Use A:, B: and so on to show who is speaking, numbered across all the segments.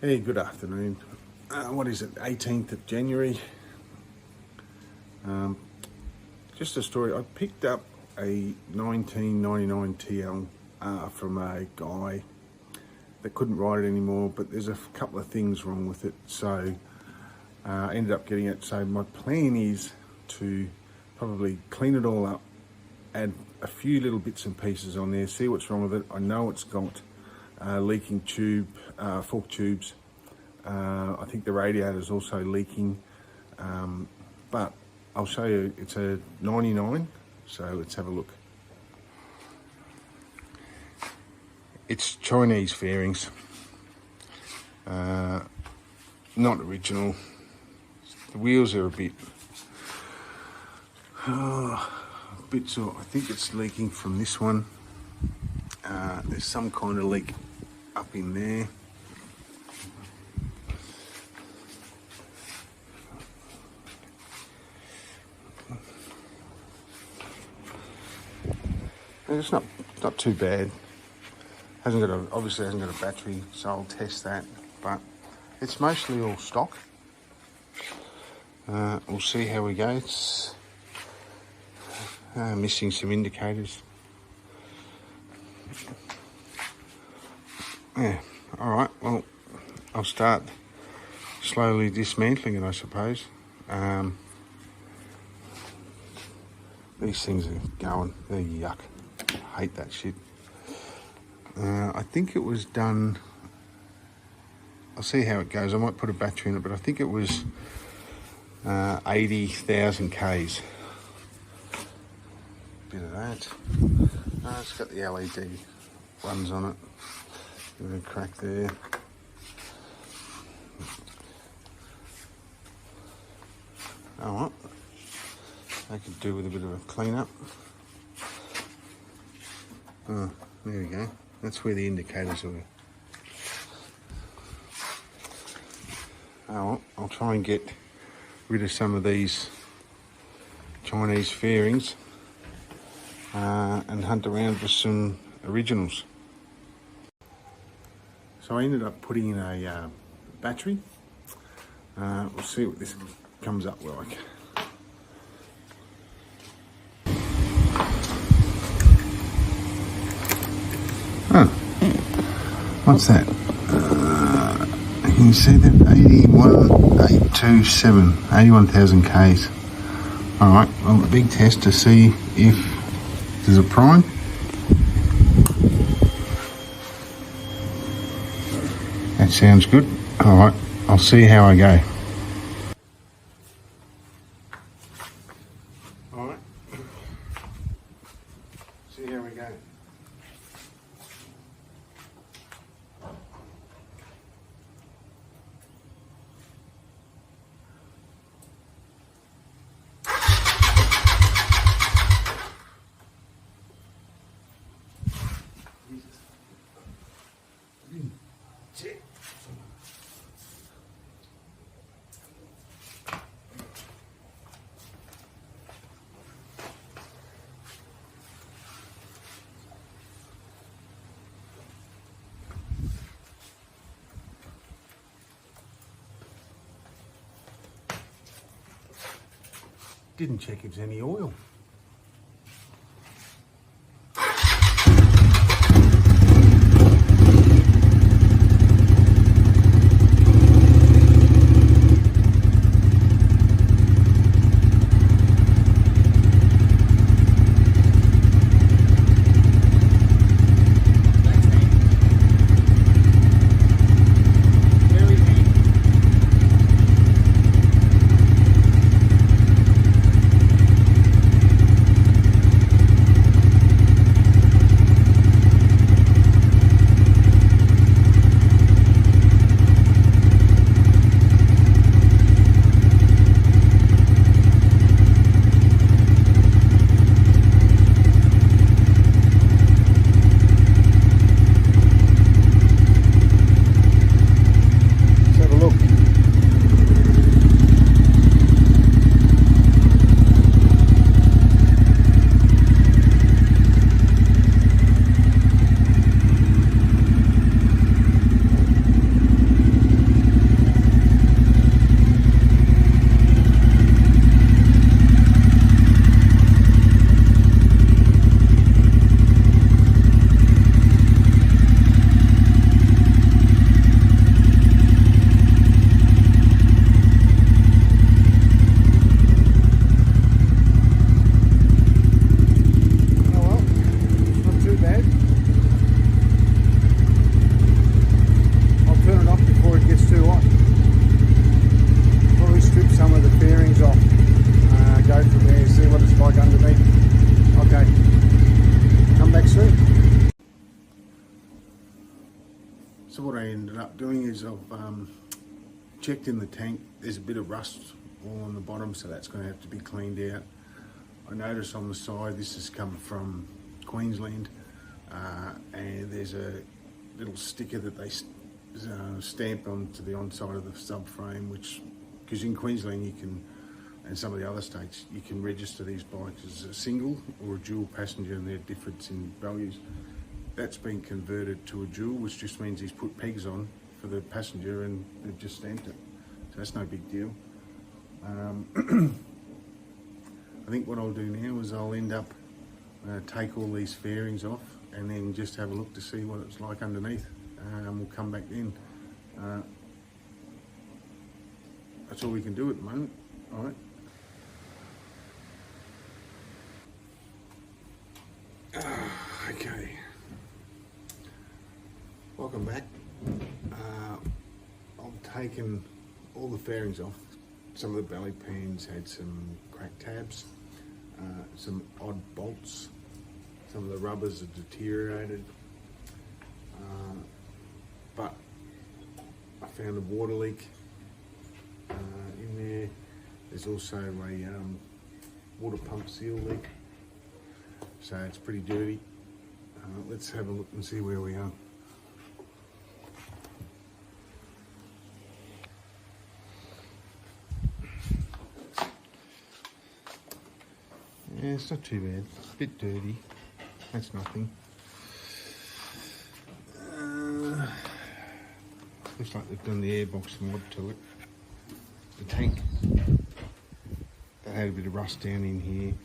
A: Hey, good afternoon. What is it, 18th of January? Just a story. I picked up a 1999 TL from a guy that couldn't ride it anymore, but there's a couple of things wrong with it, so I ended up getting it. So my plan is to probably clean it all up, add a few little bits and pieces on there, see what's wrong with it. I know it's got leaking tube, fork tubes. I think the radiator is also leaking, but I'll show you. It's a 99, so let's have a look. It's Chinese fairings, not original. The wheels are a bit sore. I think it's leaking from this one. There's some kind of leak up in there. It's not too bad. Obviously hasn't got a battery, so I'll test that. But it's mostly all stock. We'll see how we go. It's missing some indicators. Yeah. All right. Well, I'll start slowly dismantling it, I suppose. These things are going. They're yuck. I hate that shit. I think it was done. I'll see how it goes. I might put a battery in it, but I think it was 80,000 Ks. Bit of that. It's got the LED ones on it. Give it a crack there. Alright. I could do with a bit of a clean up. Oh, there we go. That's where the indicators are. Oh, well, I'll try and get rid of some of these Chinese fairings and hunt around for some originals. So I ended up putting in a battery. We'll see what this comes up like. Oh, what's that? Can you see that? 81,000 Ks. Alright, well, a big test to see if there's a prime. That sounds good. Alright, I'll see how I go. Alright, see how we go. Didn't check if there's any oil. So what I ended up doing is I've checked in the tank. There's a bit of rust all on the bottom, so that's going to have to be cleaned out. I notice on the side this has come from Queensland, and there's a little sticker that they stamp onto the onside of the subframe, which, because in Queensland you can, and some of the other states, you can register these bikes as a single or a dual passenger, and their difference in values. That's been converted to a dual, which just means he's put pegs on for the passenger and they've just stamped it. So that's no big deal. I think what I'll do now is I'll end up take all these fairings off and then just have a look to see what it's like underneath, and we'll come back then. That's all we can do at the moment. All right. Okay. Welcome back. I've taken all the fairings off. Some of the belly pans had some cracked tabs, some odd bolts. Some of the rubbers are deteriorated, but I found a water leak in there. There's also a water pump seal leak, so it's pretty dirty. Let's have a look and see where we are. Yeah, it's not too bad. It's a bit dirty. That's nothing. Looks like they've done the airbox mod to it. The tank, that had a bit of rust down in here.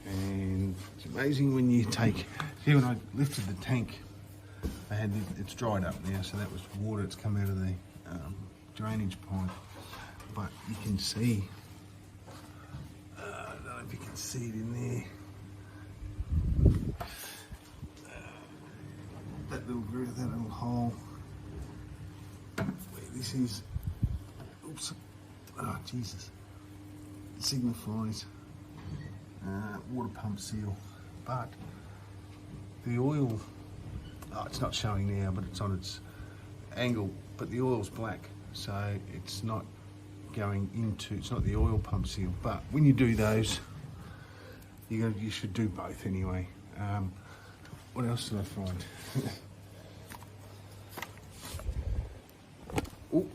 A: And it's amazing when you take, see when I lifted the tank, it's dried up now, so that was water that's come out of the drainage pipe. But you can see, I don't know if you can see it in there, that little groove, that little hole, where this is, oops, oh Jesus, it signifies water pump seal. But the oil, it's not showing now, but it's on its angle, but the oil's black, so it's not going into, it's not the oil pump seal. But when you do those, you should do both anyway. What else did I find? Oh,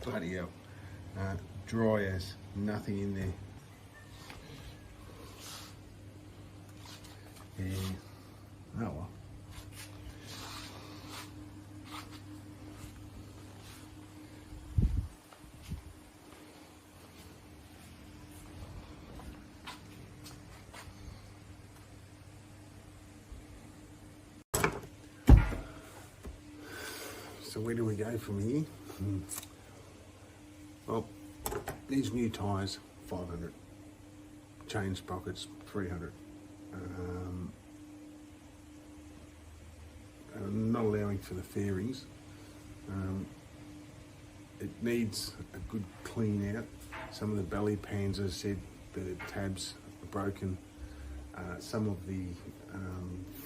A: bloody hell. Dry as, nothing in there. Yeah, oh well. So where do we go from here? Well, these new tyres, 500. Chain sprockets, 300. Not allowing for the fairings. It needs a good clean out. Some of the belly pans, as I said, the tabs are broken. Some of the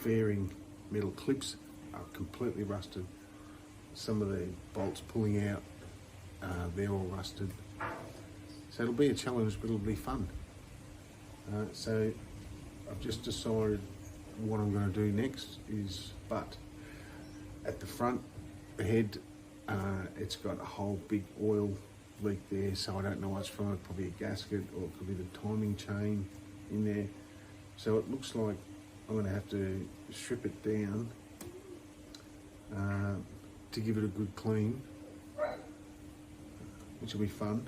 A: fairing metal clips are completely rusted. Some of the bolts pulling out, they're all rusted. So it'll be a challenge, but it'll be fun. So I've just decided what I'm going to do next is, but at the front, the head, it's got a whole big oil leak there, so I don't know what's from it. Probably a gasket, or it could be the timing chain in there. So it looks like I'm going to have to strip it down to give it a good clean, which will be fun.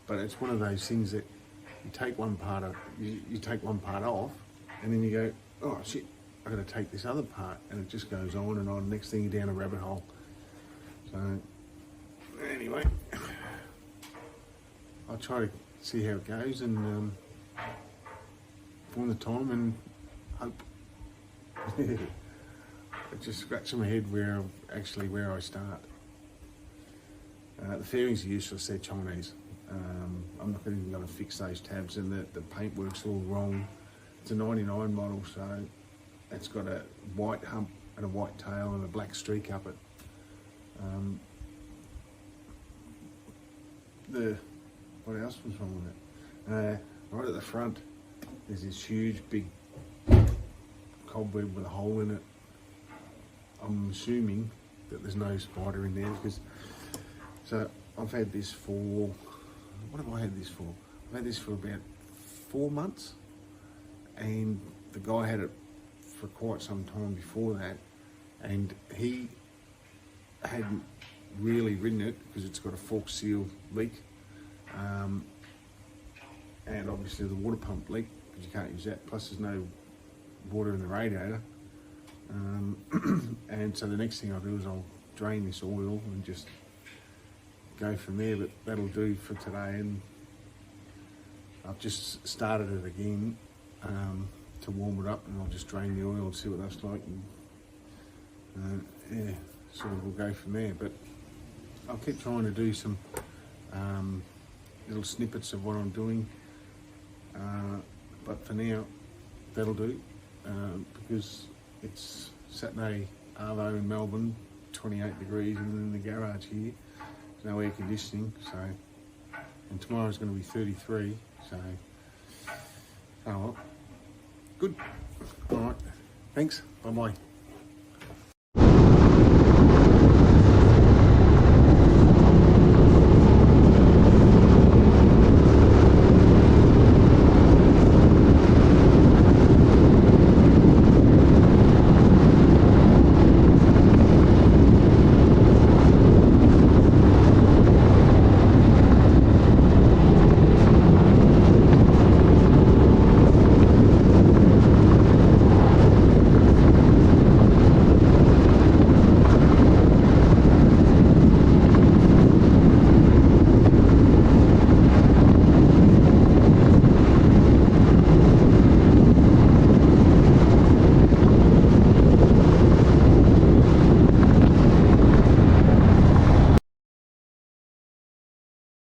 A: But it's one of those things that you take one part of, you take one part off, and then you go, oh shit, I got to take this other part, and it just goes on and on. Next thing you're down a rabbit hole. So anyway, I'll try to see how it goes and find the time and hope. I just scratching my head where I start. The fairings are useless, they're Chinese. I'm not even going to fix those tabs, and the paintwork's all wrong. It's a 99 model, so it's got a white hump and a white tail and a black streak up it. What else was wrong with it? Right at the front, there's this huge big cobweb with a hole in it. I'm assuming that there's no spider in there, because so I've had this for, what have I had this for? I've had this for about 4 months, and the guy had it for quite some time before that, and he hadn't really ridden it because it's got a fork seal leak, and obviously the water pump leak, because you can't use that, plus there's no water in the radiator. And so the next thing I'll do is I'll drain this oil and just go from there, but that'll do for today. And I've just started it again to warm it up, and I'll just drain the oil and see what that's like, and yeah, so we'll go from there. But I'll keep trying to do some little snippets of what I'm doing, but for now that'll do, because it's Saturday arvo in Melbourne, 28 degrees, and in the garage here there's no air conditioning, so, and tomorrow's going to be 33, so oh well. Good. All right, thanks, bye bye.